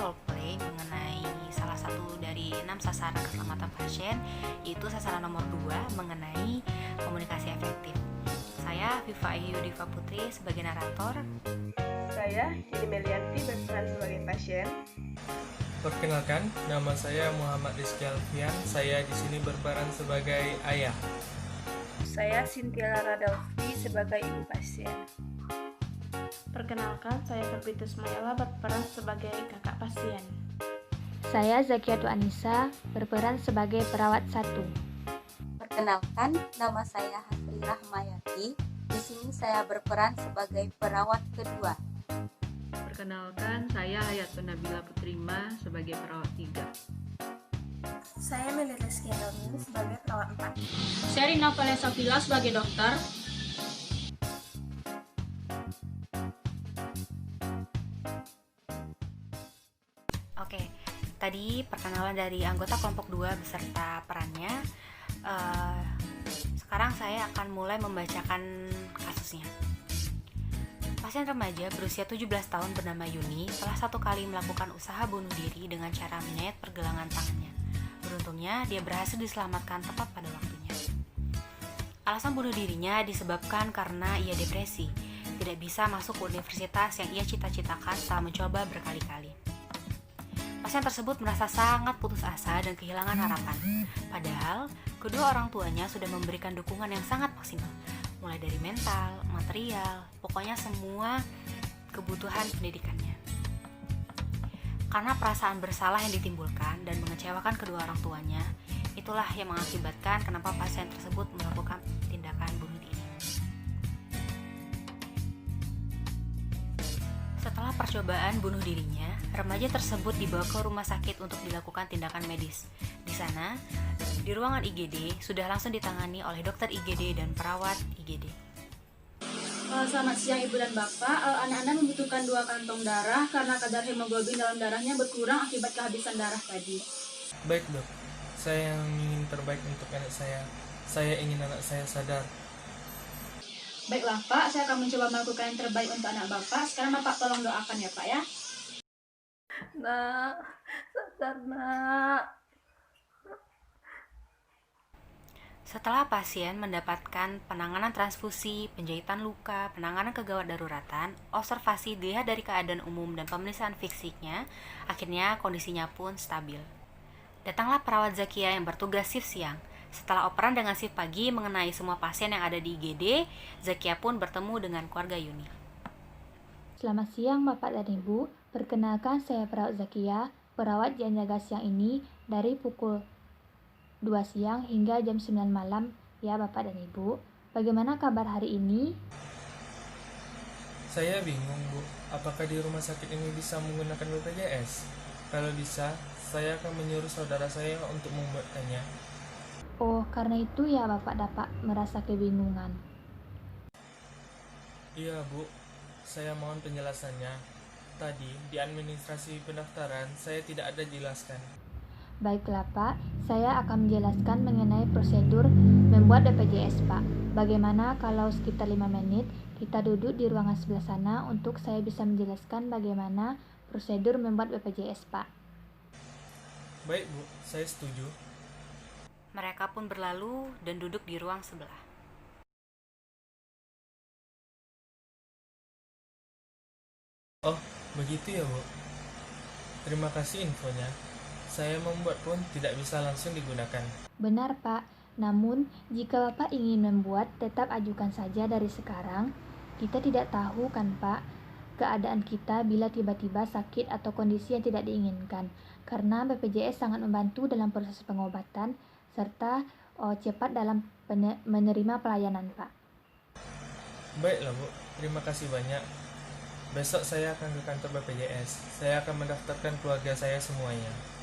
roleplay mengenai salah satu dari 6 sasaran keselamatan pasien, yaitu sasaran nomor 2 mengenai komunikasi efektif. Saya Viva Ayu Diva Putri sebagai narator. Saya Yuni Melianti berperan sebagai pasien. Perkenalkan, nama saya Muhammad Rizky Alfian. Saya di sini berperan sebagai ayah. Saya Cynthia Lara Delphi sebagai ibu pasien. Perkenalkan, saya Febritus Mayala berperan sebagai kakak pasien. Saya Zakiatul Anissa berperan sebagai perawat 1. Perkenalkan, nama saya Hasri Rahmayati. Di sini saya berperan sebagai perawat kedua. Perkenalkan, saya Hayatun Nabila Putrima sebagai perawat 3. Saya Meli Rizky Helmi sebagai perawat 4. Saya Rina Valesa Villa sebagai dokter. Oke, tadi perkenalan dari anggota kelompok 2 beserta perannya. Sekarang saya akan mulai membacakan kasusnya. Pasien remaja berusia 17 tahun bernama Yuni telah 1 kali melakukan usaha bunuh diri dengan cara menyayat pergelangan tangannya. Beruntungnya, dia berhasil diselamatkan tepat pada waktunya. Alasan bunuh dirinya disebabkan karena ia depresi, tidak bisa masuk ke universitas yang ia cita-citakan setelah mencoba berkali-kali. Pasien tersebut merasa sangat putus asa dan kehilangan harapan. Padahal, kedua orang tuanya sudah memberikan dukungan yang sangat maksimal, mulai dari mental, material, pokoknya semua kebutuhan pendidikannya. Karena perasaan bersalah yang ditimbulkan dan mengecewakan kedua orang tuanya, itulah yang mengakibatkan kenapa pasien tersebut melakukan tindakan bunuh diri. Setelah percobaan bunuh dirinya, remaja tersebut dibawa ke rumah sakit untuk dilakukan tindakan medis. Di sana, di ruangan IGD, sudah langsung ditangani oleh dokter IGD dan perawat IGD. Selamat siang Ibu dan Bapak. Anak Anda membutuhkan 2 kantong darah karena kadar hemoglobin dalam darahnya berkurang akibat kehabisan darah tadi. Baik dok, saya yang ingin terbaik untuk anak saya. Saya ingin anak saya sadar. Baiklah Pak, saya akan mencoba melakukan yang terbaik untuk anak Bapak. Sekarang Bapak tolong doakan ya Pak ya. Nak, sadar nak. Setelah pasien mendapatkan penanganan transfusi, penjahitan luka, penanganan kegawat daruratan, observasi dilihat dari keadaan umum dan pemeriksaan fisiknya, akhirnya kondisinya pun stabil. Datanglah perawat Zakia yang bertugas shift siang. Setelah operan dengan shift pagi mengenai semua pasien yang ada di IGD, Zakia pun bertemu dengan keluarga Yuni. Selamat siang Bapak dan Ibu, perkenalkan saya perawat Zakia, perawat yang jaga siang ini dari pukul 2 siang hingga jam 9 malam ya Bapak dan Ibu. Bagaimana kabar hari ini? Saya bingung bu, apakah di rumah sakit ini bisa menggunakan BPJS? Kalau bisa, saya akan menyuruh saudara saya untuk membuatkannya. Oh, karena itu ya Bapak dapat merasa kebingungan. Iya bu, saya mohon penjelasannya. Tadi di administrasi pendaftaran saya tidak ada jelaskan. Baiklah Pak, saya akan menjelaskan mengenai prosedur membuat BPJS Pak. Bagaimana kalau sekitar 5 menit kita duduk di ruangan sebelah sana untuk saya bisa menjelaskan bagaimana prosedur membuat BPJS Pak. Baik bu, saya setuju. Mereka pun berlalu dan duduk di ruang sebelah. Oh, begitu ya bu. Terima kasih infonya. Saya membuat pun tidak bisa langsung digunakan. Benar Pak, namun jika Bapak ingin membuat tetap ajukan saja dari sekarang. Kita tidak tahu kan Pak, keadaan kita bila tiba-tiba sakit atau kondisi yang tidak diinginkan. Karena BPJS sangat membantu dalam proses pengobatan serta cepat dalam menerima pelayanan Pak. Baiklah bu, terima kasih banyak. Besok saya akan ke kantor BPJS. Saya akan mendaftarkan keluarga saya semuanya.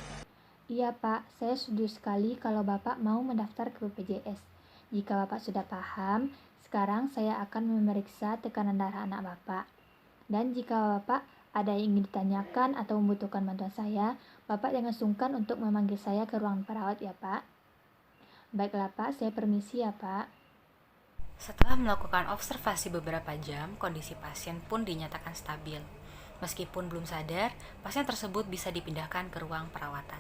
Iya Pak, saya setuju sekali kalau Bapak mau mendaftar ke BPJS. Jika Bapak sudah paham, sekarang saya akan memeriksa tekanan darah anak Bapak. Dan jika Bapak ada yang ingin ditanyakan atau membutuhkan bantuan saya, Bapak jangan sungkan untuk memanggil saya ke ruang perawat ya Pak. Baiklah Pak, saya permisi ya Pak. Setelah melakukan observasi beberapa jam, kondisi pasien pun dinyatakan stabil. Meskipun belum sadar, pasien tersebut bisa dipindahkan ke ruang perawatan.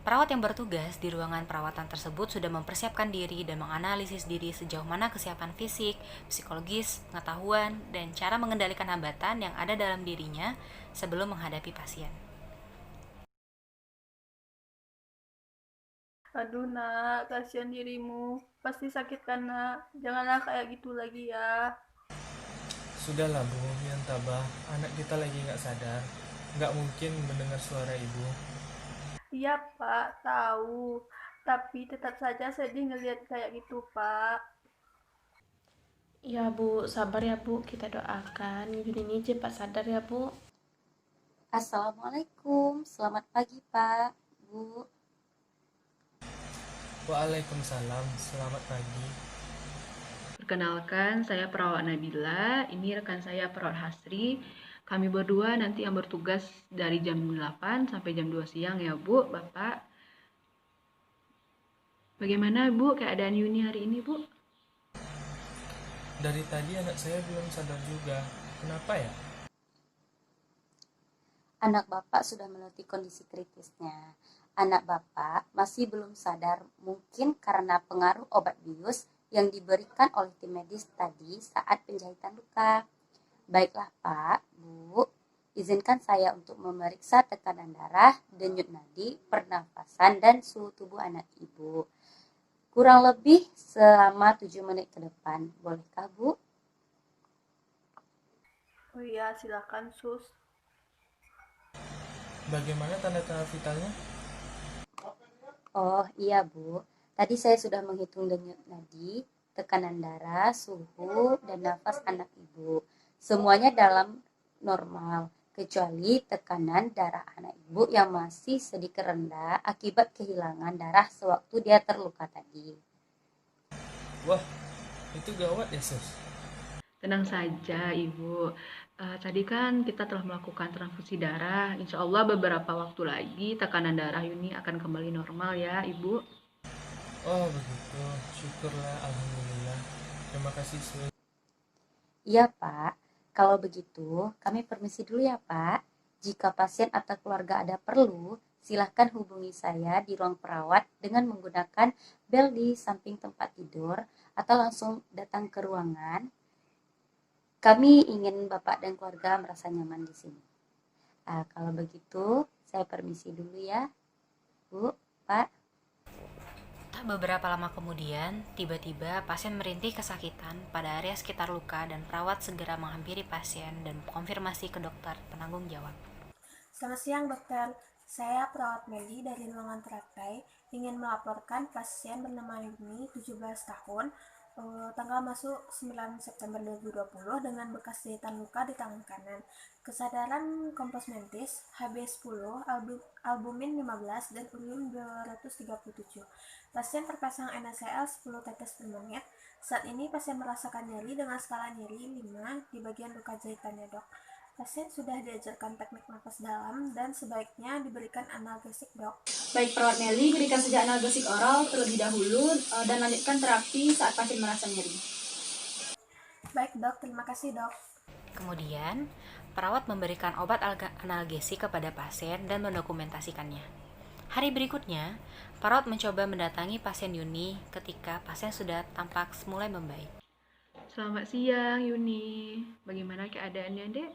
Perawat yang bertugas di ruangan perawatan tersebut sudah mempersiapkan diri dan menganalisis diri sejauh mana kesiapan fisik, psikologis, pengetahuan, dan cara mengendalikan hambatan yang ada dalam dirinya sebelum menghadapi pasien. Aduh nak, kasihan dirimu. Pasti sakit kan nak. Janganlah kayak gitu lagi ya. Sudahlah Bu, yang tabah. Anak kita lagi nggak sadar. Nggak mungkin mendengar suara ibu. Iya Pak, tahu. Tapi tetap saja sedih ngelihat kayak gitu Pak. Ya Bu, sabar ya Bu, kita doakan Yuni ini cepat sadar ya Bu. Assalamualaikum, selamat pagi Pak, Bu. Waalaikumsalam, selamat pagi. Perkenalkan, saya perawat Nabila, ini rekan saya perawat Hasri. Kami berdua nanti yang bertugas dari jam 8 sampai jam 2 siang ya Bu, Bapak. Bagaimana Bu keadaan Yuni hari ini Bu? Dari tadi anak saya belum sadar juga. Kenapa ya? Anak Bapak sudah melewati kondisi kritisnya. Anak Bapak masih belum sadar, mungkin karena pengaruh obat bius yang diberikan oleh tim medis tadi saat penjahitan luka. Baiklah Pak, Bu, izinkan saya untuk memeriksa tekanan darah, denyut nadi, pernafasan, dan suhu tubuh anak Ibu. Kurang lebih selama 7 menit ke depan. Bolehkah Bu? Oh iya, silakan Sus. Bagaimana tanda-tanda vitalnya? Oh iya Bu, tadi saya sudah menghitung denyut nadi, tekanan darah, suhu, dan nafas anak Ibu. Semuanya dalam normal, kecuali tekanan darah anak Ibu yang masih sedikit rendah akibat kehilangan darah sewaktu dia terluka tadi. Wah, itu gawat ya Sus. Tenang saja Ibu. Tadi kan kita telah melakukan transfusi darah. Insya Allah beberapa waktu lagi tekanan darah Yuni akan kembali normal ya Ibu. Oh begitu, syukurlah, alhamdulillah. Terima kasih Sus. Iya Pak, kalau begitu kami permisi dulu ya Pak. Jika pasien atau keluarga ada perlu, silahkan hubungi saya di ruang perawat dengan menggunakan bel di samping tempat tidur atau langsung datang ke ruangan. Kami ingin Bapak dan keluarga merasa nyaman di sini. Kalau begitu, saya permisi dulu ya, Bu, Pak. Beberapa lama kemudian, tiba-tiba pasien merintih kesakitan pada area sekitar luka dan perawat segera menghampiri pasien dan konfirmasi ke dokter penanggung jawab. Selamat siang dokter, saya perawat Meli dari ruangan teratai ingin melaporkan pasien bernama Yuni, 17 tahun, tanggal masuk 9 September 2020 dengan bekas jahitan luka di tangan kanan, kesadaran kompos mentis, HB10, albumin 15, dan urin 237. Pasien terpasang NaCl 10 tetes per menit. Saat ini pasien merasakan nyeri dengan skala nyeri 5 di bagian luka jahitannya dok. Pasien sudah diajarkan teknik nafas dalam dan sebaiknya diberikan analgesik dok. Baik perawat Meli, berikan saja analgesik oral terlebih dahulu dan lanjutkan terapi saat pasien merasa nyeri. Baik dok, terima kasih dok. Kemudian, perawat memberikan obat analgesik kepada pasien dan mendokumentasikannya. Hari berikutnya, perawat mencoba mendatangi pasien Yuni ketika pasien sudah tampak mulai membaik. Selamat siang Yuni, bagaimana keadaannya Dek?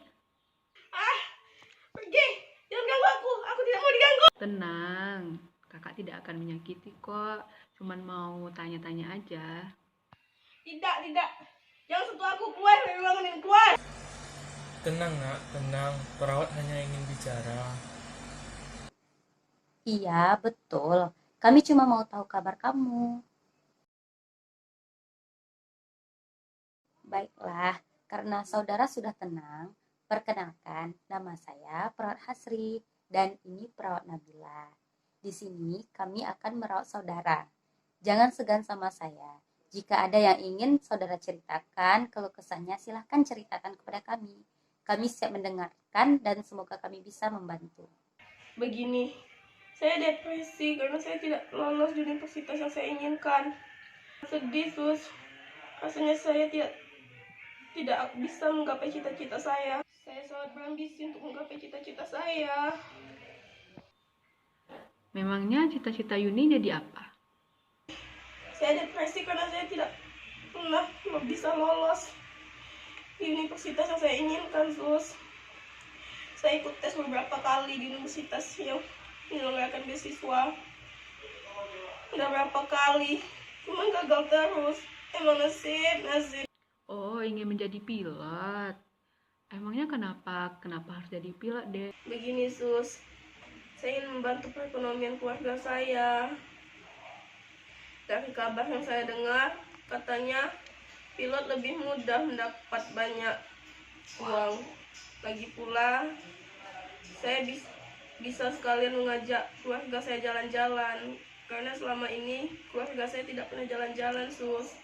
Pergi! Jangan ganggu aku tidak mau diganggu. Tenang, kakak tidak akan menyakiti kok, cuman mau tanya-tanya aja. Tidak. Jangan sentuh aku, keluar dari ruangan ini, keluar! Tenang nak, tenang. Perawat hanya ingin bicara. Iya, betul. Kami cuma mau tahu kabar kamu. Baiklah, karena saudara sudah tenang, perkenalkan, nama saya perawat Hasri dan ini perawat Nabila. Di sini kami akan merawat saudara. Jangan segan sama saya. Jika ada yang ingin saudara ceritakan keluh kesahnya, silahkan ceritakan kepada kami. Kami siap mendengarkan dan semoga kami bisa membantu. Begini, saya depresi karena saya tidak lolos di universitas yang saya inginkan. Sedih Sus, rasanya saya tidak bisa menggapai cita-cita saya. Saya sangat berambisi untuk menggapai cita-cita saya. Memangnya cita-cita Yuni jadi apa? Saya depresi karena saya tidak pernah bisa lolos di universitas yang saya inginkan, Sus. Saya ikut tes beberapa kali di universitas yang menyelenggarakan beasiswa. Udah berapa kali, cuman gagal terus. Emang nasib. Oh, ingin menjadi pilot. Emangnya kenapa harus jadi pilot, Dek? Begini, Sus. Saya ingin membantu perekonomian keluarga saya. Dari kabar yang saya dengar, katanya pilot lebih mudah mendapat banyak uang. Lagi pula, saya bisa sekalian mengajak keluarga saya jalan-jalan. Karena selama ini keluarga saya tidak pernah jalan-jalan, Sus.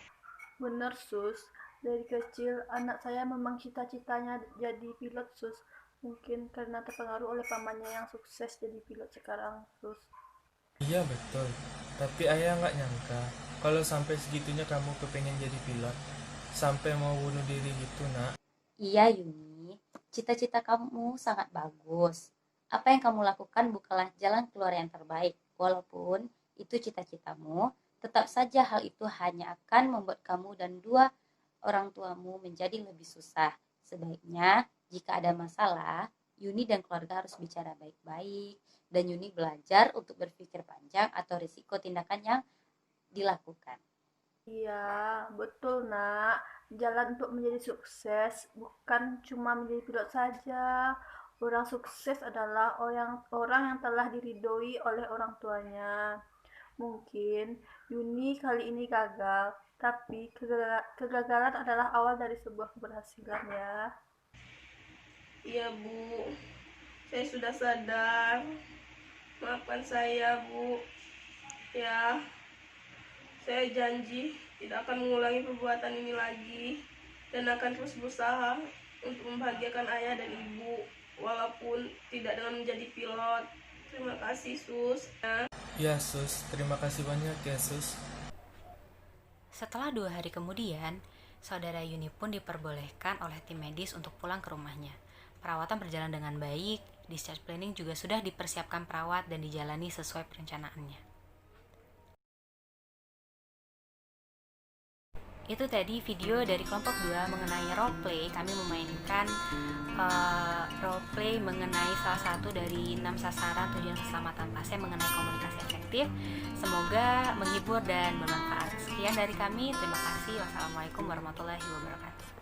Bener, Sus. Dari kecil, anak saya memang cita-citanya jadi pilot, Sus. Mungkin karena terpengaruh oleh pamannya yang sukses jadi pilot sekarang, Sus. Iya betul, tapi ayah nggak nyangka kalau sampai segitunya kamu kepengen jadi pilot, sampai mau bunuh diri gitu, nak. Iya Yuni, cita-cita kamu sangat bagus. Apa yang kamu lakukan bukanlah jalan keluar yang terbaik. Walaupun itu cita-citamu, tetap saja hal itu hanya akan membuat kamu dan dua orang tuamu menjadi lebih susah. Sebaiknya, jika ada masalah, Yuni dan keluarga harus bicara baik-baik, dan Yuni belajar untuk berpikir panjang atau risiko tindakan yang dilakukan. Iya, betul, Nak. Jalan untuk menjadi sukses bukan cuma menjadi pilot saja. Orang sukses adalah orang yang telah diridhoi oleh orang tuanya. Mungkin Yuni kali ini gagal, tapi kegagalan adalah awal dari sebuah keberhasilan ya. Iya, Bu. Saya sudah sadar. Maafkan saya, Bu. Ya, saya janji tidak akan mengulangi perbuatan ini lagi dan akan terus berusaha untuk membahagiakan ayah dan ibu, walaupun tidak dengan menjadi pilot. Terima kasih, Sus. Ya sus, terima kasih banyak ya sus. Setelah 2 hari kemudian, saudara Yuni pun diperbolehkan oleh tim medis untuk pulang ke rumahnya. Perawatan berjalan dengan baik, discharge planning juga sudah dipersiapkan perawat dan dijalani sesuai perencanaannya. Itu tadi video dari kelompok 2 mengenai roleplay. Kami memainkan roleplay mengenai salah satu dari 6 sasaran tujuan keselamatan pasien mengenai komunikasi efektif. Semoga menghibur dan bermanfaat. Sekian dari kami, terima kasih. Wassalamualaikum warahmatullahi wabarakatuh.